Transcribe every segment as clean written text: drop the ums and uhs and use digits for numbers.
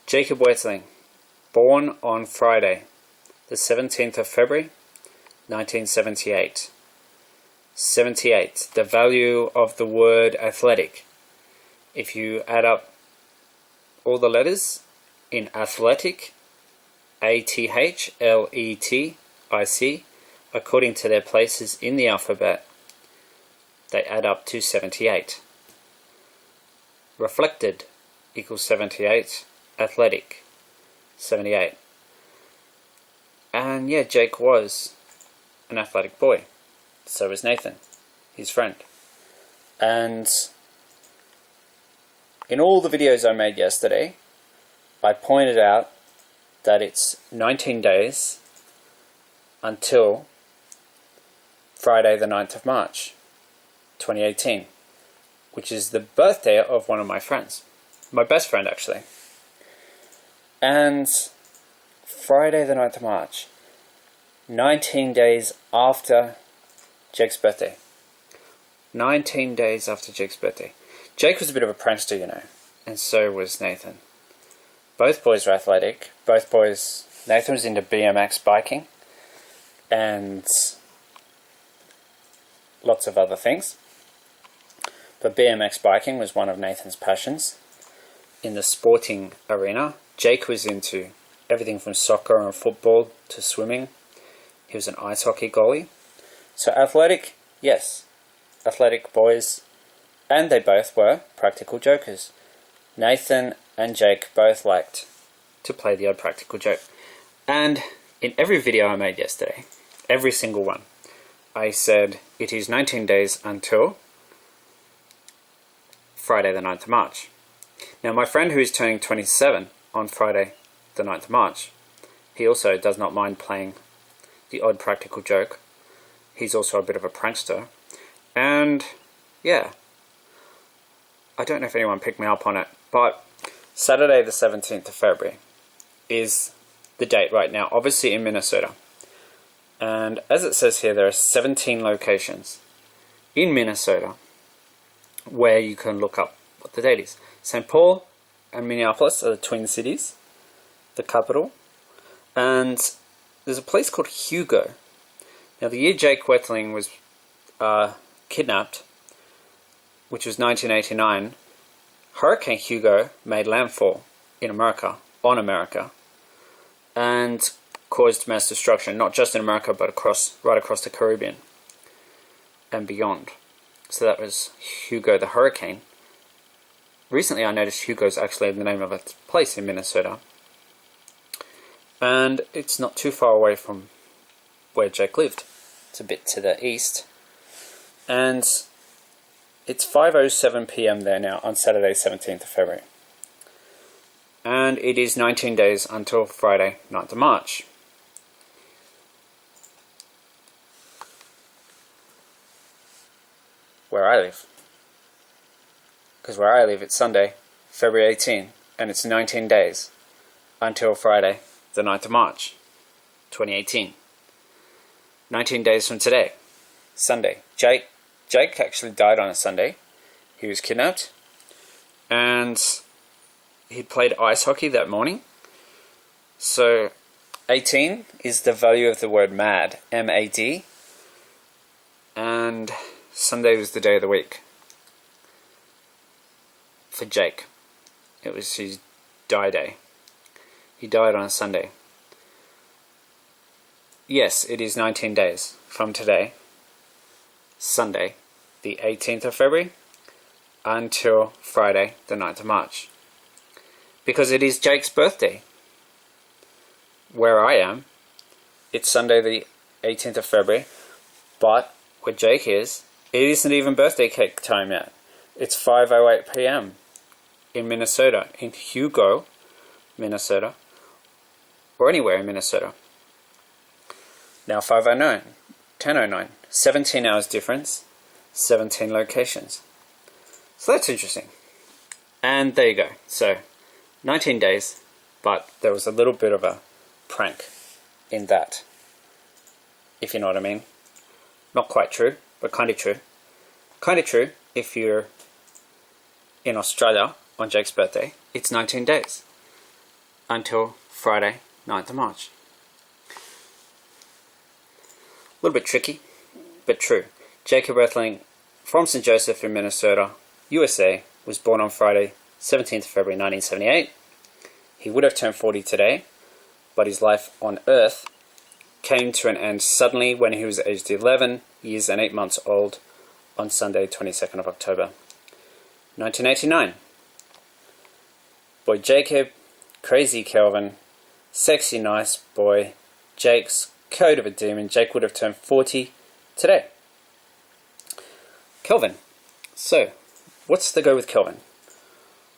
Jacob Wetterling, born on Friday, the 17th of February, 1978. 78, the value of the word athletic. If you add up all the letters in athletic, A-T-H-L-E-T-I-C, according to their places in the alphabet, they add up to 78. Reflected equals 78. Athletic, 78. And yeah, Jake was an athletic boy. So was Nathan, his friend. And in all the videos I made yesterday, I pointed out that it's 19 days until Friday the 9th of March, 2018, which is the birthday of one of my friends. My best friend, actually. And Friday the 9th of March, 19 days after Jake's birthday. 19 days after Jake's birthday. Jake was a bit of a prankster, you know, and so was Nathan. Both boys were athletic. Both boys, Nathan was into BMX biking and lots of other things. But BMX biking was one of Nathan's passions. In the sporting arena, Jake was into everything from soccer and football to swimming. He was an ice hockey goalie. So athletic, yes, athletic boys, and they both were practical jokers. Nathan and Jake both liked to play the odd practical joke. And in every video I made yesterday, every single one, I said it is 19 days until Friday the 9th of March. Now my friend who is turning 27 on Friday the 9th of March, he also does not mind playing the odd practical joke. He's also a bit of a prankster. And yeah, I don't know if anyone picked me up on it, but Saturday the 17th of February is the date right now, obviously in Minnesota. And as it says here, there are 17 locations in Minnesota where you can look up what the date is. St. Paul and Minneapolis are the twin cities, the capital. And there's a place called Hugo. Now the year Jake Wetterling was kidnapped, which was 1989, Hurricane Hugo made landfall in America, on America, and caused mass destruction, not just in America, but right across the Caribbean and beyond. So that was Hugo the hurricane. Recently I noticed Hugo's actually the name of a place in Minnesota. And it's not too far away from where Jake lived. It's a bit to the east. And it's 5:07 p.m. there now on Saturday 17th of February. And it is 19 days until Friday 9th of March. Where I live. Because where I live it's Sunday, February 18, and it's 19 days until Friday the 9th of March, 2018. 19 days from today, Sunday. Jake actually died on a Sunday. He was kidnapped, and he played ice hockey that morning. So 18 is the value of the word mad, M-A-D, and Sunday was the day of the week for Jake. It was his die day. He died on a Sunday. Yes, it is 19 days from today, Sunday, the 18th of February, until Friday, the 9th of March. Because it is Jake's birthday. Where I am, it's Sunday, the 18th of February, but where Jake is, it isn't even birthday cake time yet. It's 5:08 p.m. in Minnesota, in Hugo, Minnesota, or anywhere in Minnesota. Now 5:09, 10:09, 17 hours difference, 17 locations. So that's interesting. And there you go. So 19 days, but there was a little bit of a prank in that, if you know what I mean. Not quite true, but kind of true. Kind of true if you're in Australia on Jake's birthday. It's 19 days. until Friday, 9th of March. A little bit tricky, but true. Jacob Wetterling from St. Joseph in Minnesota, USA, was born on Friday, 17th February 1978. He would have turned 40 today, but his life on Earth came to an end suddenly when he was aged 11 years and 8 months old on Sunday, 22nd of October, 1989. Boy Jacob, crazy Kelvin, sexy nice boy Jake's code of a demon. Jake would have turned 40 today. Kelvin. So, what's the go with Kelvin?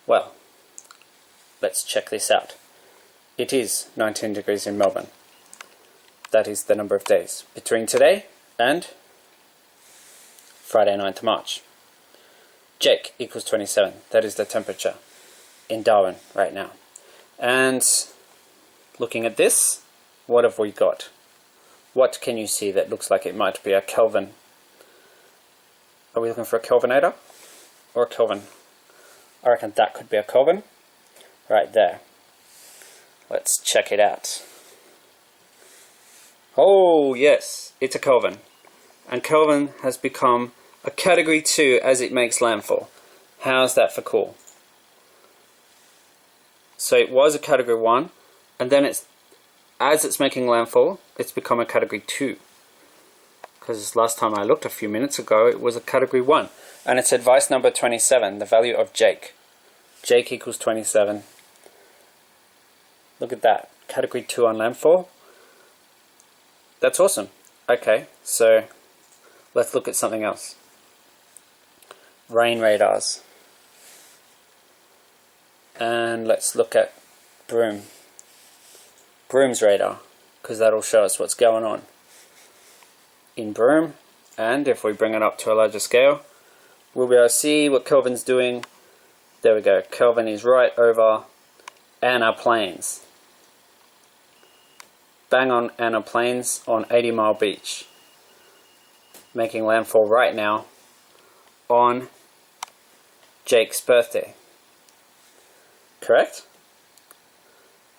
Well, let's check this out. It is 19 degrees in Melbourne. That is the number of days between today and Friday, 9th of March. Jake equals 27. That is the temperature in Darwin right now. And looking at this, what have we got? What can you see that looks like it might be a Kelvin? Are we looking for a Kelvinator or a Kelvin? I reckon that could be a Kelvin right there. Let's check it out. Oh yes, it's a Kelvin. And Kelvin has become a category 2 as it makes landfall. How's that for cool? So it was a category 1, and then as it's making landfall, it's become a category 2. Because last time I looked a few minutes ago, it was a category 1. And it's advice number 27, the value of Jake. Jake equals 27. Look at that, category 2 on landfall. That's awesome. Okay, so let's look at something else. Rain radars. And let's look at Broom's radar, because that'll show us what's going on in Broome. And if we bring it up to a larger scale, we'll be able to see what Kelvin's doing. There we go. Kelvin is right over Anna Plains. Bang on Anna Plains on 80 Mile Beach. Making landfall right now on Jake's birthday. Correct?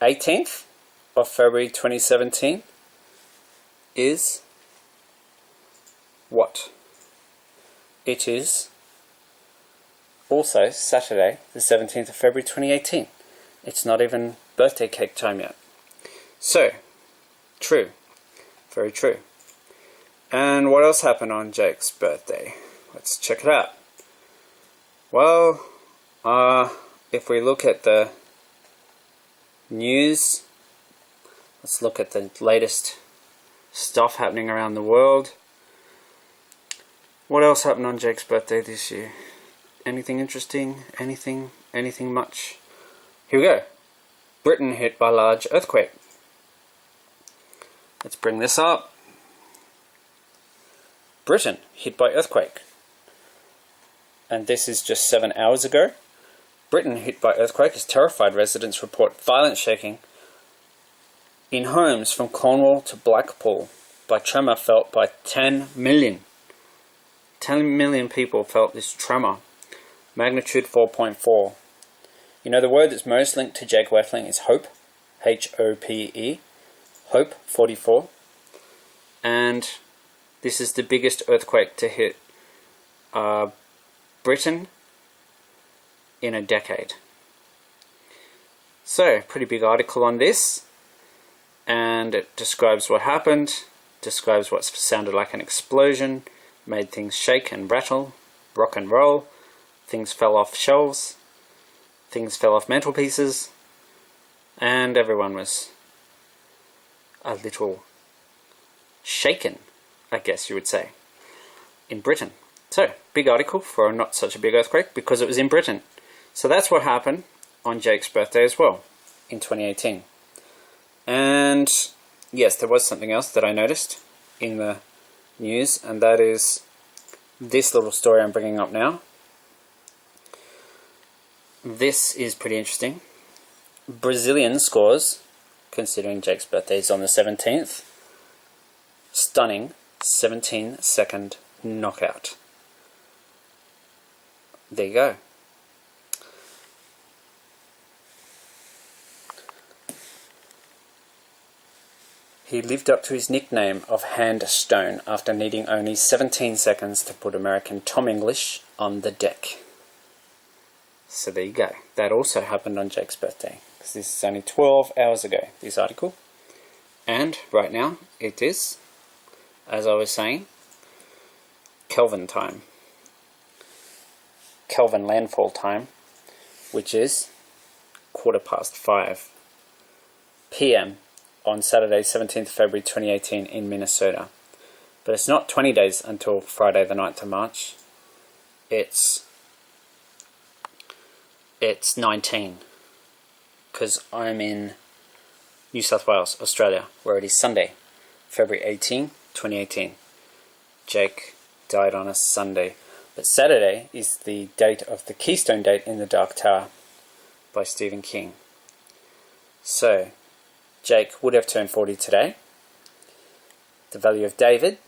18th of February 2017 is what? It is also Saturday, the 17th of February 2018. It's not even birthday cake time yet. So, true. Very true. And what else happened on Jake's birthday? Let's check it out. Well, if we look at the news, let's look at the latest stuff happening around the world. What else happened on Jake's birthday this year? Anything interesting? Anything much? Here we go. Britain hit by large earthquake. Let's bring this up. Britain hit by earthquake. And this is just 7 hours ago. Britain hit by earthquake as terrified residents report violent shaking in homes from Cornwall to Blackpool by tremor felt by 10 million. 10 million people felt this tremor. Magnitude 4.4. You know, the word that's most linked to Jake Wetterling is hope. H-O-P-E. Hope 44. And this is the biggest earthquake to hit Britain in a decade. So, pretty big article on this, and it describes what happened, describes what sounded like an explosion, made things shake and rattle, rock and roll, things fell off shelves, things fell off mantelpieces, and everyone was a little shaken, I guess you would say, in Britain. So, big article for not such a big earthquake because it was in Britain. So that's what happened on Jake's birthday as well, in 2018. And yes, there was something else that I noticed in the news, and that is this little story I'm bringing up now. This is pretty interesting. Brazilian scores, considering Jake's birthday is on the 17th, stunning 17-second knockout. There you go. He lived up to his nickname of Hand Stone after needing only 17 seconds to put American Tom English on the deck. So there you go. That also happened on Jake's birthday, because this is only 12 hours ago, this article. And right now it is, as I was saying, Kelvin time. Kelvin landfall time, which is 5:15 p.m. on Saturday 17th February 2018 in Minnesota. But it's not 20 days until Friday the 9th of March. It's 19, because I'm in New South Wales, Australia, where it is Sunday, February 18, 2018. Jake died on a Sunday. But Saturday is the date of the Keystone Date in the Dark Tower by Stephen King. So, Jake would have turned 40 today. The value of David.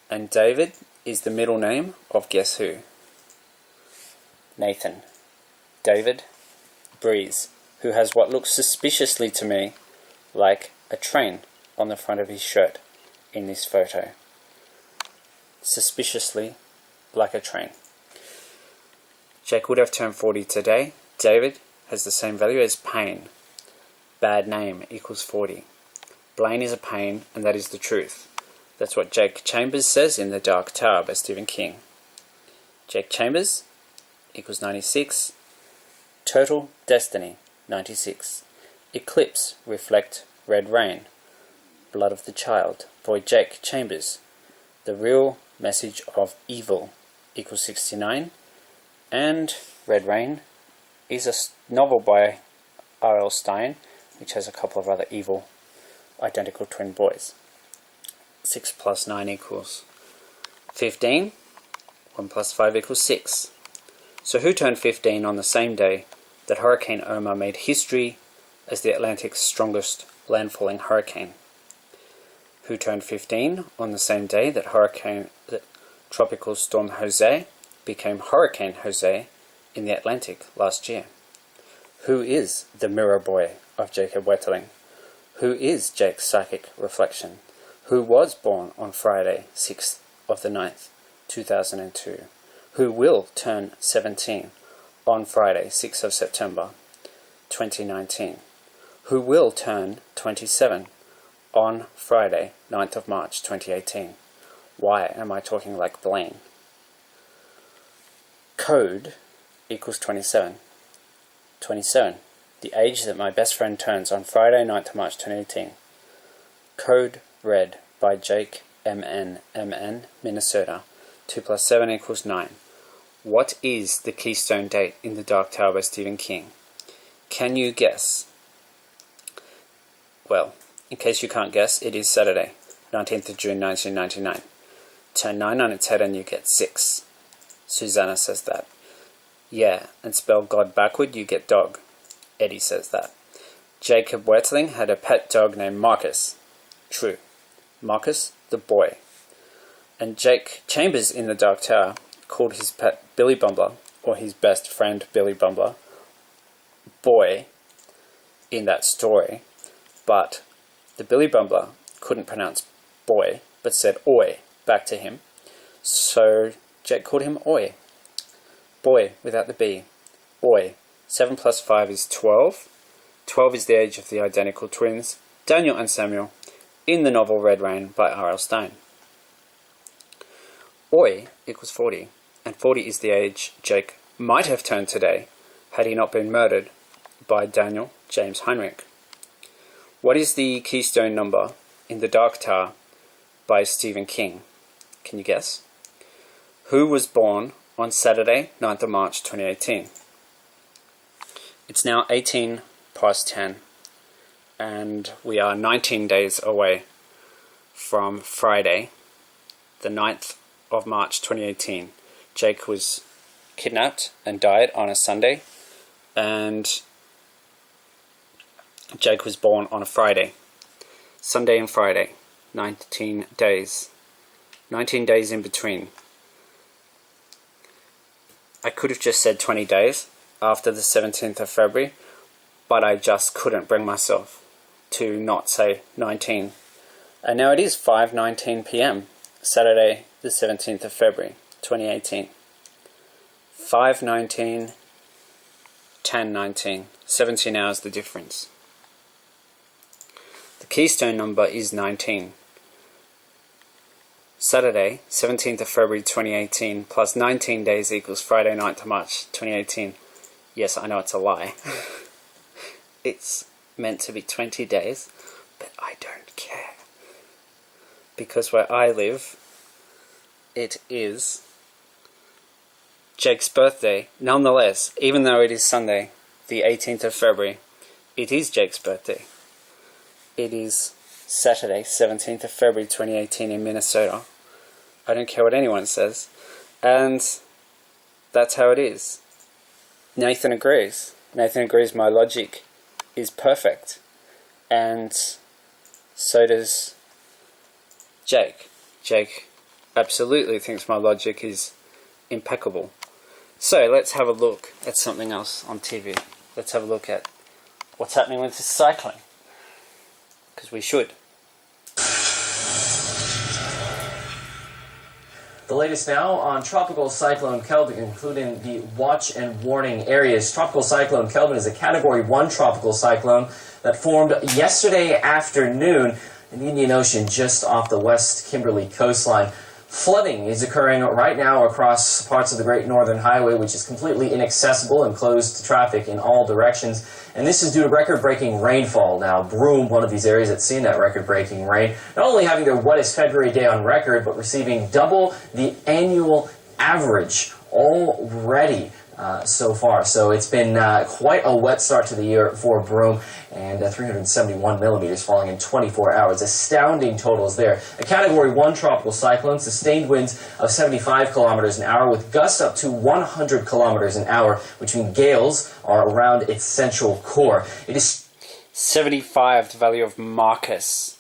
And David is the middle name of guess who? Nathan. David Breeze, who has what looks suspiciously to me like a train on the front of his shirt in this photo. Suspiciously like a train. Jake would have turned 40 today. David has the same value as Pain. Bad name equals 40. Blaine is a pain, and that is the truth. That's what Jake Chambers says in The Dark Tower by Stephen King. Jake Chambers equals 96. Total Destiny, 96. Eclipse, Reflect, Red Rain. Blood of the Child, by Jake Chambers. The Real Message of Evil equals 69. And Red Rain is a novel by R.L. Stein, which has a couple of other evil identical twin boys. 6 plus 9 equals 15. 1 plus 5 equals 6. So who turned 15 on the same day that Hurricane Irma made history as the Atlantic's strongest landfalling hurricane? Who turned 15 on the same day that Tropical Storm Jose became Hurricane Jose in the Atlantic last year? Who is the mirror boy of Jacob Wetterling? Who is Jake's psychic reflection? Who was born on Friday, 6th of the 9th, 2002? Who will turn 17 on Friday, 6th of September, 2019? Who will turn 27 on Friday, 9th of March, 2018? Why am I talking like Blaine? Code equals 27. 27. The age that my best friend turns on Friday, 9th of March, 2018. Code Red by Jake MN, Minnesota. 2 plus 7 equals 9. What is the Keystone Date in the Dark Tower by Stephen King? Can you guess? Well, in case you can't guess, it is Saturday, 19th of June 1999. Turn 9 on its head and you get 6. Susanna says that. Yeah, and spell God backward, you get dog. Eddie says that. Jacob Wetterling had a pet dog named Marcus. True. Marcus the boy. And Jake Chambers in the Dark Tower called his pet Billy Bumbler, or his best friend Billy Bumbler, boy in that story. But the Billy Bumbler couldn't pronounce boy, but said oi back to him. So Jake called him oi. Boy without the B. Oi. 7 plus 5 is 12. 12 is the age of the identical twins, Daniel and Samuel, in the novel Red Rain by R.L. Stein. Oi equals 40, and 40 is the age Jake might have turned today had he not been murdered by Daniel James Heinrich. What is the keystone number in The Dark Tower by Stephen King? Can you guess? Who was born on Saturday, 9th of March 2018? It's now 18 past 10, and we are 19 days away from Friday, the 9th of March 2018. Jake was kidnapped and died on a Sunday, and Jake was born on a Friday. Sunday and Friday, 19 days. 19 days in between. I could have just said 20 days after the 17th of February, but I just couldn't bring myself. to not say 19. And now it is 5:19 p.m. Saturday the 17th of February 2018. 5:19, 10:19, 17 hours the difference. The keystone number is 19. Saturday, 17th of February 2018, plus 19 days equals Friday 9th of March 2018. Yes, I know it's a lie. It's meant to be 20 days, but I don't care. Because where I live, it is Jake's birthday. Nonetheless, even though it is Sunday, the 18th of February, it is Jake's birthday. It is Saturday, 17th of February 2018 in Minnesota. I don't care what anyone says. And that's how it is. Nathan agrees. Nathan agrees my logic is perfect. And so does Jake. Jake absolutely thinks my logic is impeccable. So let's have a look at something else on TV. Let's have a look at what's happening with this cyclone. Because we should. The latest now on Tropical Cyclone Kelvin, including the watch and warning areas. Tropical Cyclone Kelvin is a Category 1 tropical cyclone that formed yesterday afternoon in the Indian Ocean just off the West Kimberley coastline. Flooding is occurring right now across parts of the Great Northern Highway, which is completely inaccessible and closed to traffic in all directions. And this is due to record-breaking rainfall. Now, Broome, one of these areas that's seen that record-breaking rain, not only having their wettest February day on record, but receiving double the annual average already so far. So it's been quite a wet start to the year for Broome, and 371 millimeters falling in 24 hours. Astounding totals there. A Category 1 tropical cyclone, sustained winds of 75 kilometers an hour with gusts up to 100 kilometers an hour, which means gales are around its central core. It is 75, the value of Marcus.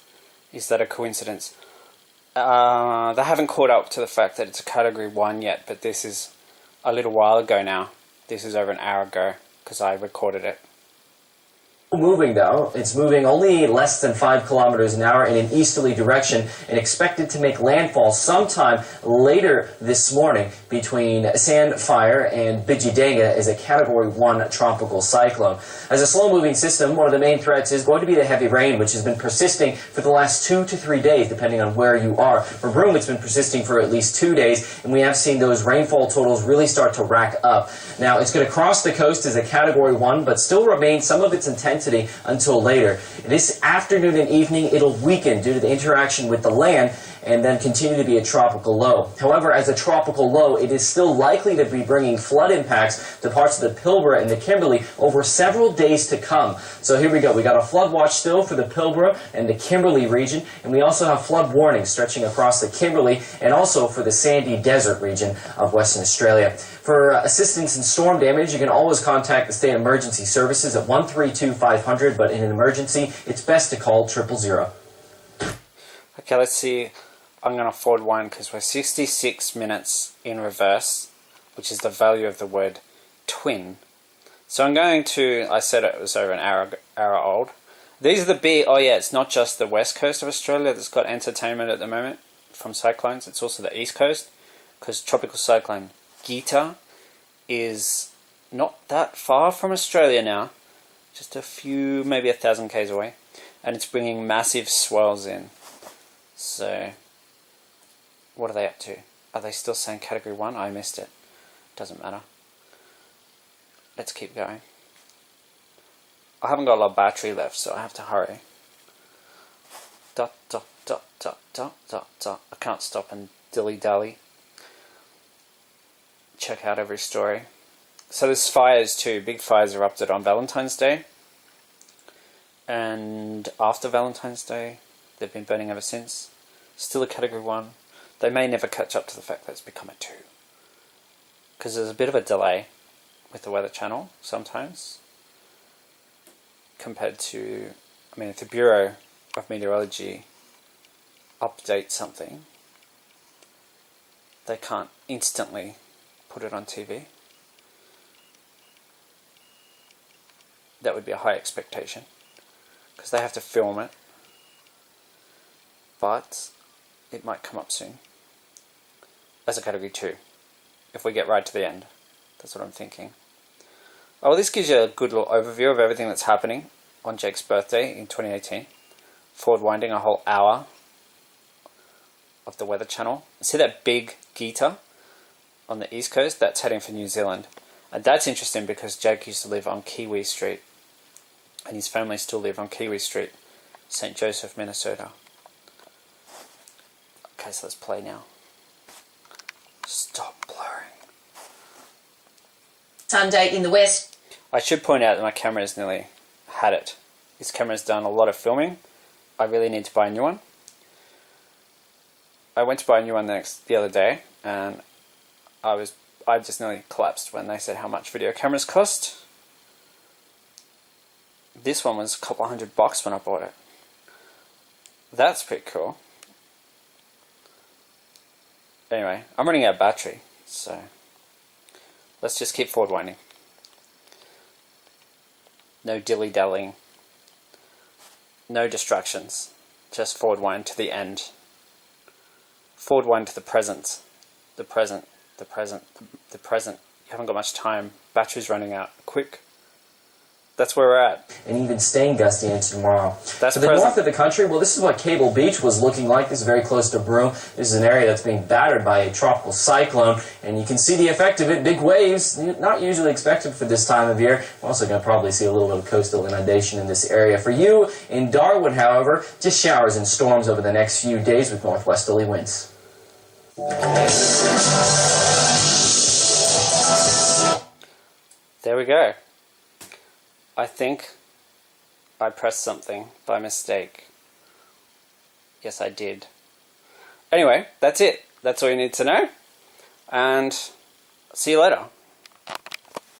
Is that a coincidence? They haven't caught up to the fact that it's a Category 1 yet, but this is a little while ago now. This is over an hour ago, because I recorded it. Moving though, it's moving only less than 5 kilometers an hour in an easterly direction and expected to make landfall sometime later this morning between Sandfire and Bijidanga as a Category 1 tropical cyclone. As a slow-moving system, one of the main threats is going to be the heavy rain, which has been persisting for the last 2 to 3 days, depending on where you are. For Broome, it's been persisting for at least 2 days, and we have seen those rainfall totals really start to rack up. Now, it's going to cross the coast as a Category 1, but still remain some of its intensity until later. This afternoon and evening, it'll weaken due to the interaction with the land and then continue to be a tropical low. However, as a tropical low, it is still likely to be bringing flood impacts to parts of the Pilbara and the Kimberley over several days to come. So here we go. We got a flood watch still for the Pilbara and the Kimberley region, and we also have flood warnings stretching across the Kimberley and also for the sandy desert region of Western Australia. For assistance in storm damage, you can always contact the State Emergency Services at 132-500, but in an emergency, it's best to call 000. Okay, let's see. I'm going to forward one because we're 66 minutes in reverse, which is the value of the word twin. So I'm going to, I said it was over an hour old. These are the oh yeah, it's not just the west coast of Australia that's got entertainment at the moment from cyclones, it's also the east coast, because Tropical Cyclone Gita is not that far from Australia now, just a few, maybe 1,000 k's away, and it's bringing massive swells in. So, what are they up to? Are they still saying Category 1? I missed it. Doesn't matter. Let's keep going. I haven't got a lot of battery left, so I have to hurry. Dot, dot, dot, dot, dot, dot, dot. I can't stop and dilly-dally. Check out every story. So there's fires too. Big fires erupted on Valentine's Day. And after Valentine's Day, they've been burning ever since. Still a Category 1. They may never catch up to the fact that it's become a 2. Because there's a bit of a delay with the Weather Channel sometimes. Compared to, I mean, if the Bureau of Meteorology updates something, they can't instantly put it on TV. That would be a high expectation. because they have to film it. But it might come up soon as a category 2 if we get right to the end. That's what I'm thinking. Oh, well, this gives you a good little overview of everything that's happening on Jake's birthday in 2018. Forward winding a whole hour of the Weather Channel. See that big geeter on the east coast? That's heading for New Zealand. And that's interesting because Jake used to live on Kiwi Street, and his family still live on Kiwi Street, St. Joseph, Minnesota. Okay, so let's play now. Stop blurring. Sunday in the west. I should point out that my camera has nearly had it. This camera's done a lot of filming. I really need to buy a new one. I went to buy a new one the other day, and I just nearly collapsed when they said how much video cameras cost. This one was a couple $100 when I bought it. That's pretty cool. Anyway, I'm running out of battery, so let's just keep forward winding. No dilly-dallying. No distractions. Just forward wind to the end. Forward wind to the present. The present. The present. The present. You haven't got much time. Battery's running out. Quick. That's where we're at. And even staying gusty into tomorrow. That's For the north of the country, well, this is what Cable Beach was looking like. This is very close to Broome. This is an area that's being battered by a tropical cyclone, and you can see the effect of it. Big waves, not usually expected for this time of year. We're also going to probably see a little bit of coastal inundation in this area. For you in Darwin, however, just showers and storms over the next few days with northwesterly winds. There we go. I think I pressed something by mistake. Yes, I did. Anyway, that's it. That's all you need to know. And see you later.